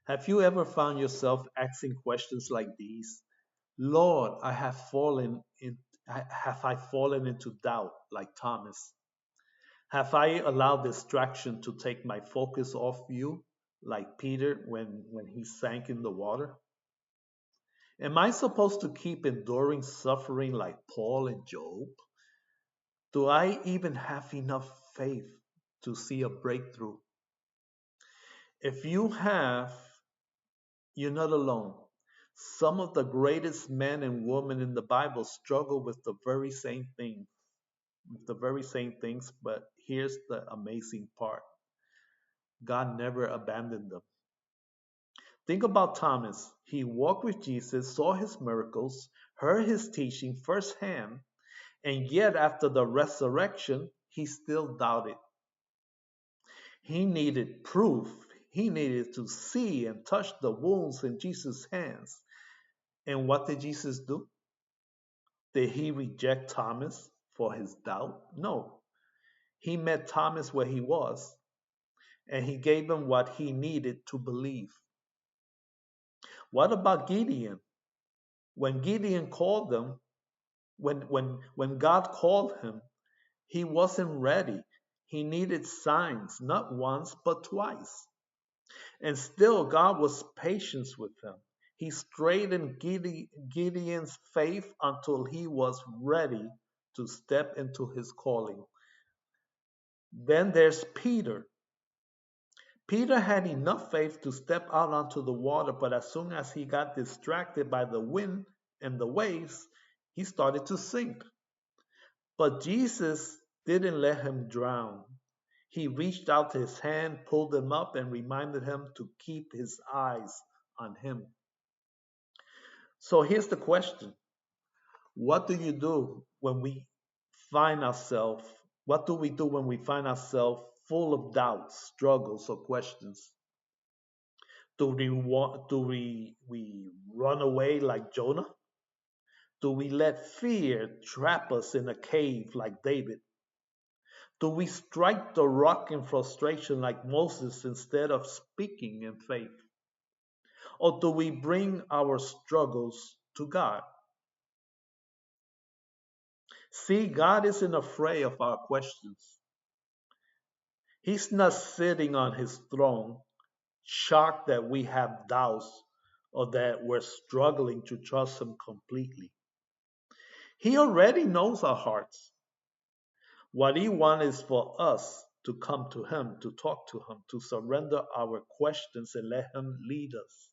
Have you ever found yourself asking questions like these? Lord, have I fallen into doubt like Thomas? Have I allowed distraction to take my focus off you like Peter when he sank in the water? Am I supposed to keep enduring suffering like Paul and Job? Do I even have enough faith to see a breakthrough? If you have, you're not alone. Some of the greatest men and women in the Bible struggle with the very same things, but here's the amazing part. God never abandoned them. Think about Thomas. He walked with Jesus, saw his miracles, heard his teaching firsthand, and yet after the resurrection, he still doubted. He needed proof. He needed to see and touch the wounds in Jesus' hands. And what did Jesus do? Did he reject Thomas for his doubt? No. He met Thomas where he was, and he gave him what he needed to believe. What about Gideon? When Gideon called them, when God called him, he wasn't ready. He needed signs, not once, but twice. And still, God was patient with him. He straightened Gideon's faith until he was ready to step into his calling. Then there's Peter. Peter had enough faith to step out onto the water, but as soon as he got distracted by the wind and the waves, he started to sink. But Jesus didn't let him drown. He reached out his hand, pulled him up, and reminded him to keep his eyes on him. So here's the question. What do you do when we find ourselves, what do we do when we find ourselves full of doubts, struggles, or questions? Do we run away like Jonah? Do we let fear trap us in a cave like David? Do we strike the rock in frustration like Moses instead of speaking in faith? Or do we bring our struggles to God? See, God isn't afraid of our questions. He's not sitting on his throne, shocked that we have doubts or that we're struggling to trust him completely. He already knows our hearts. What he wants is for us to come to him, to talk to him, to surrender our questions and let him lead us.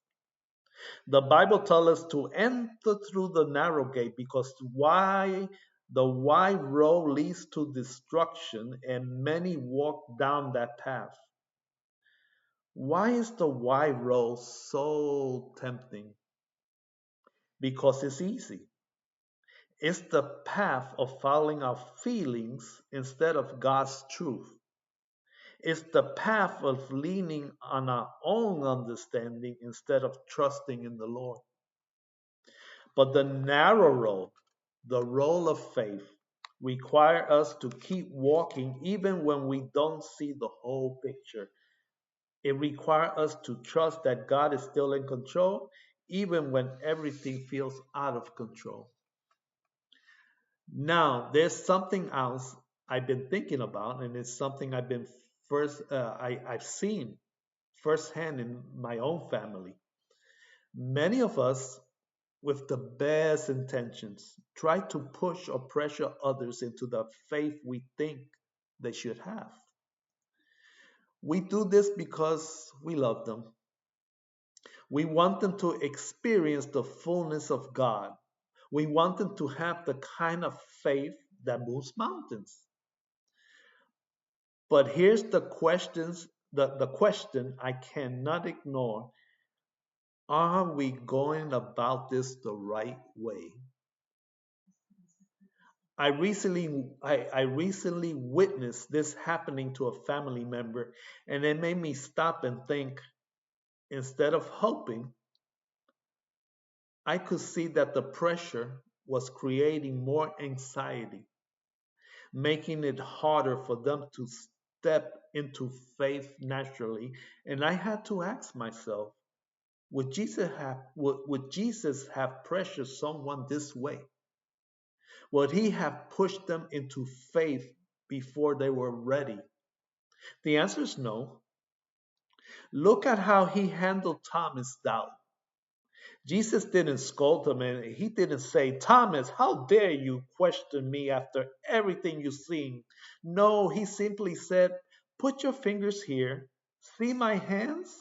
The Bible tells us to enter through the narrow gate because the wide road leads to destruction and many walk down that path. Why is the wide road so tempting? Because it's easy. It's the path of following our feelings instead of God's truth. It's the path of leaning on our own understanding instead of trusting in the Lord. But the narrow road, the road of faith, requires us to keep walking even when we don't see the whole picture. It requires us to trust that God is still in control, even when everything feels out of control. Now, there's something else I've been thinking about, and it's something I've seen firsthand in my own family. Many of us, with the best intentions, try to push or pressure others into the faith we think they should have. We do this because we love them. We want them to experience the fullness of God. We want them to have the kind of faith that moves mountains. But here's the question I cannot ignore. Are we going about this the right way? I recently witnessed this happening to a family member, and it made me stop and think. Instead of hoping, I could see that the pressure was creating more anxiety, making it harder for them to step into faith naturally. And I had to ask myself, Would Jesus have pressured someone this way? Would he have pushed them into faith before they were ready? The answer is no. Look at how he handled Thomas' doubt. Jesus didn't scold him and he didn't say, Thomas, how dare you question me after everything you've seen? No, he simply said, put your fingers here. See my hands?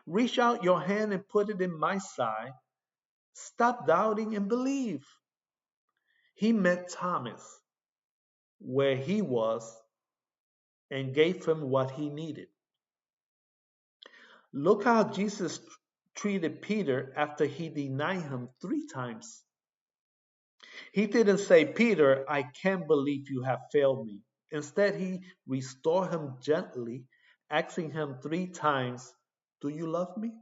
Reach out your hand and put it in my side. Stop doubting and believe. He met Thomas where he was and gave him what he needed. Look how Jesus treated Peter after he denied him 3 times. He didn't say, Peter, I can't believe you have failed me. Instead, he restored him gently, asking him 3 times, do you love me?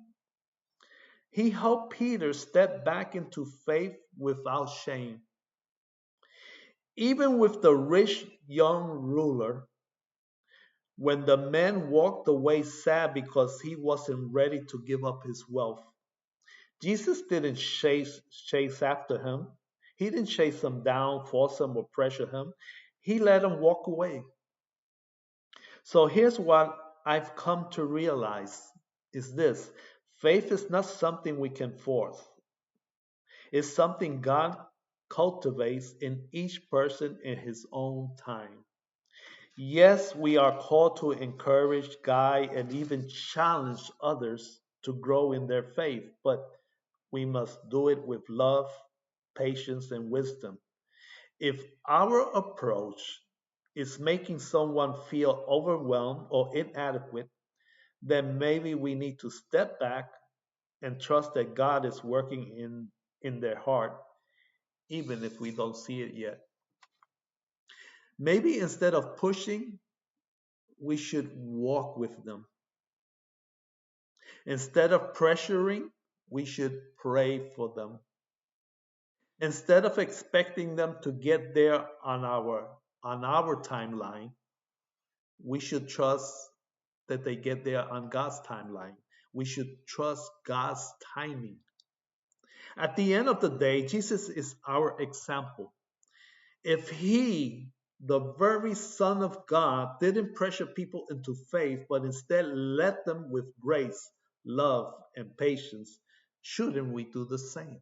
He helped Peter step back into faith without shame. Even with the rich young ruler, when the man walked away sad because he wasn't ready to give up his wealth, Jesus didn't chase after him. He didn't chase him down, force him, or pressure him. He let him walk away. So here's what I've come to realize is this. Faith is not something we can force. It's something God cultivates in each person in his own time. Yes, we are called to encourage, guide, and even challenge others to grow in their faith, but we must do it with love, patience, and wisdom. If our approach is making someone feel overwhelmed or inadequate, then maybe we need to step back and trust that God is working in their heart, even if we don't see it yet. Maybe instead of pushing, we should walk with them. Instead of pressuring, we should pray for them. Instead of expecting them to get there on our timeline, we should trust that they get there on God's timeline. We should trust God's timing. At the end of the day, Jesus is our example. If he, the very Son of God, didn't pressure people into faith, but instead led them with grace, love, and patience, shouldn't we do the same?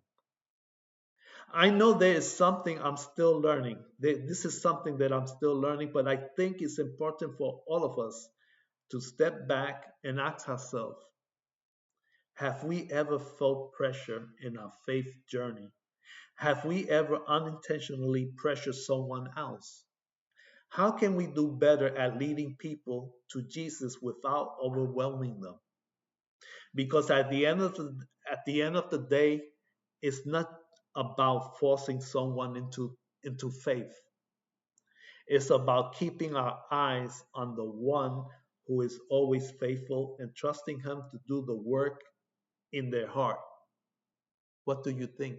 I know there is something I'm still learning. This is something that I'm still learning, but I think it's important for all of us to step back and ask ourselves, have we ever felt pressure in our faith journey? Have we ever unintentionally pressured someone else? How can we do better at leading people to Jesus without overwhelming them? Because at the end of the day, it's not about forcing someone into faith. It's about keeping our eyes on the one who is always faithful and trusting him to do the work in their heart. What do you think?